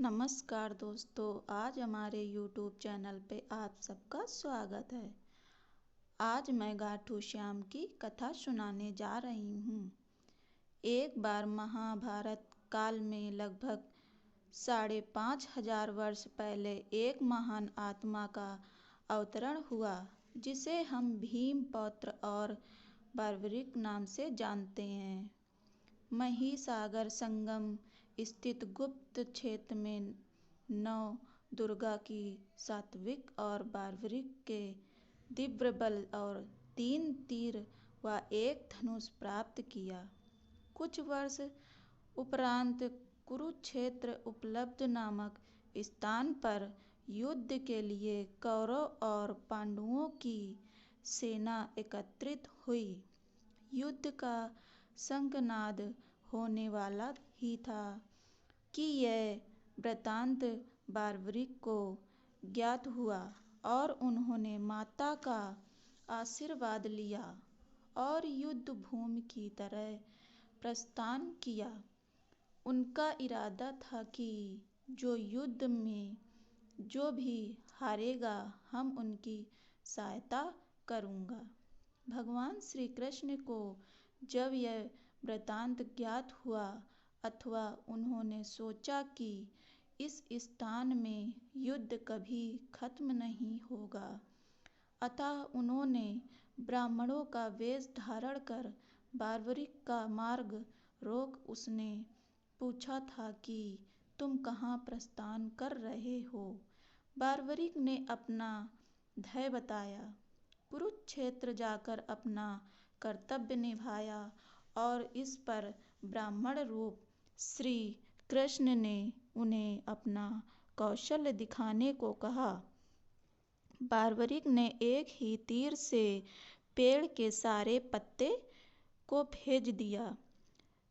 नमस्कार दोस्तों, आज हमारे YouTube चैनल पे आप सबका स्वागत है। आज मैं गाठू श्याम की कथा सुनाने जा रही हूँ। एक बार महाभारत काल में लगभग 5,500 वर्ष पहले एक महान आत्मा का अवतरण हुआ, जिसे हम भीम पौत्र और बार्बरिक नाम से जानते हैं। महिसागर संगम स्थित गुप्त क्षेत्र में नौ दुर्गा की सात्विक और बार्बरिक के दिव्य बल और 3 तीर व एक धनुष प्राप्त किया। कुछ वर्ष उपरांत कुरुक्षेत्र उपलब्ध नामक स्थान पर युद्ध के लिए कौरव और पांडवों की सेना एकत्रित हुई। युद्ध का शंखनाद होने वाला ही था कि यह वृत्तांत बार्बरिक को ज्ञात हुआ और उन्होंने माता का आशीर्वाद लिया और युद्ध भूमि की तरह प्रस्थान किया। उनका इरादा था कि जो युद्ध में जो भी हारेगा, हम उनकी सहायता करूँगा। भगवान श्री कृष्ण को जब यह वृत्तांत ज्ञात हुआ अथवा उन्होंने सोचा कि इस स्थान में युद्ध कभी खत्म नहीं होगा, अतः उन्होंने ब्राह्मणों का वेश धारण कर बार्बरिक का मार्ग रोक उसने पूछा था कि तुम कहाँ प्रस्थान कर रहे हो। बार्बरिक ने अपना ध्येय बताया, कुरुक्षेत्र जाकर अपना कर्तव्य निभाया और इस पर ब्राह्मण रूप श्री कृष्ण ने उन्हें अपना कौशल दिखाने को कहा। बार्बरिक ने एक ही तीर से पेड़ के सारे पत्ते को भेज दिया,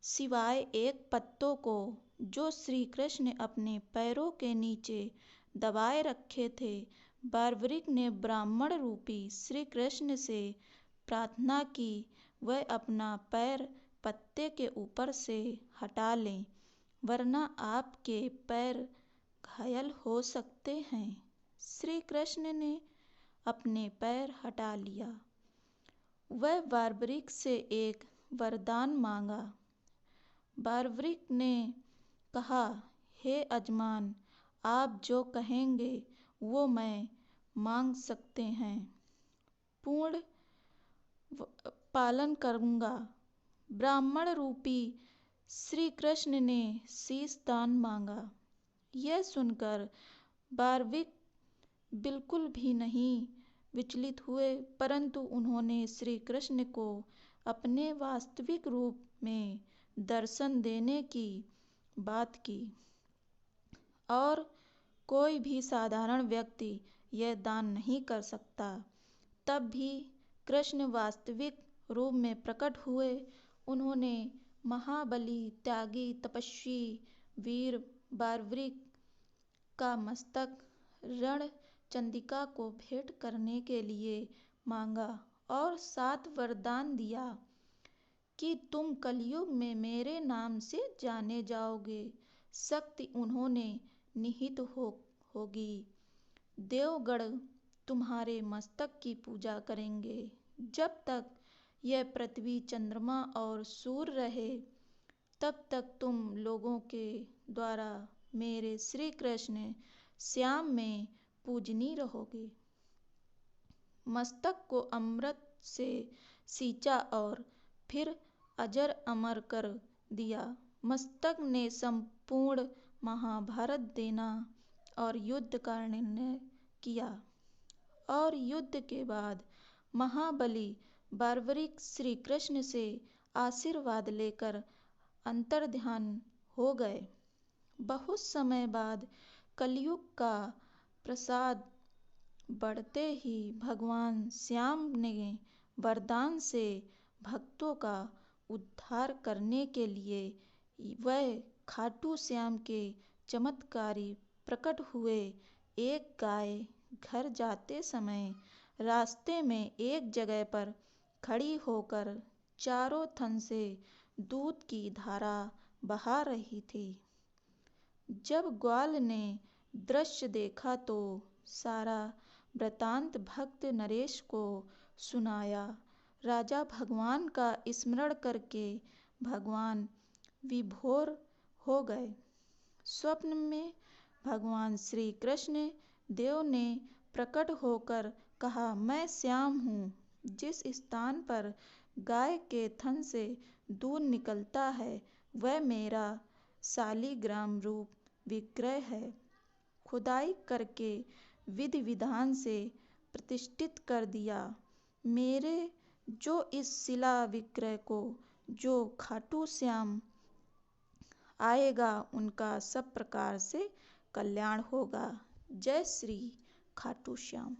सिवाय एक पत्तों को जो श्री कृष्ण अपने पैरों के नीचे दबाए रखे थे। बार्बरिक ने ब्राह्मण रूपी श्री कृष्ण से प्रार्थना की वह अपना पैर पत्ते के ऊपर से हटा लें, वरना आपके पैर घायल हो सकते हैं। श्री कृष्ण ने अपने पैर हटा लिया। वह बार्बरिक से एक वरदान मांगा। बार्बरिक ने कहा, हे अजमान, आप जो कहेंगे वो मैं मांग सकते हैं, पूर्ण पालन करूँगा। ब्राह्मण रूपी श्री कृष्ण ने शीश दान मांगा। यह सुनकर बार्बरिक बिल्कुल भी नहीं विचलित हुए, परंतु उन्होंने श्री कृष्ण को अपने वास्तविक रूप में दर्शन देने की बात की और कोई भी साधारण व्यक्ति यह दान नहीं कर सकता। तब भी कृष्ण वास्तविक रूप में प्रकट हुए। उन्होंने महाबली, त्यागी, तपस्वी वीर बार्बरिक का मस्तक रण चंडिका को भेंट करने के लिए मांगा और 7 वरदान दिया कि तुम कलयुग में मेरे नाम से जाने जाओगे। शक्ति उन्होंने निहित होगी। देवगण तुम्हारे मस्तक की पूजा करेंगे। जब तक यह पृथ्वी, चंद्रमा और सूर्य रहे, तब तक तुम लोगों के द्वारा मेरे श्री कृष्ण श्याम में पूजनीय रहोगे। मस्तक को अमृत से सींचा और फिर अजर अमर कर दिया। मस्तक ने संपूर्ण महाभारत देना और युद्ध का निर्णय किया। और युद्ध के बाद महाबली बार्बरिक श्री कृष्ण से आशीर्वाद लेकर अंतर्ध्यान हो गए। बहुत समय बाद कलयुग का प्रसाद बढ़ते ही भगवान श्याम ने वरदान से भक्तों का उद्धार करने के लिए वह खाटू श्याम के चमत्कारी प्रकट हुए। एक गाय घर जाते समय रास्ते में एक जगह पर खड़ी होकर चारों थन से दूध की धारा बहा रही थी। जब ग्वाल ने दृश्य देखा तो सारा वृतांत भक्त नरेश को सुनाया। राजा भगवान का स्मरण करके भगवान विभोर हो गए। स्वप्न में भगवान श्री कृष्ण देव ने प्रकट होकर कहा, मैं श्याम हूँ। जिस स्थान पर गाय के थन से दूध निकलता है वह मेरा शालिग्राम रूप विग्रह है। खुदाई करके विधि विधान से प्रतिष्ठित कर दिया। मेरे जो इस शिला विग्रह को जो खाटू श्याम आएगा उनका सब प्रकार से कल्याण होगा। जय श्री खाटू श्याम।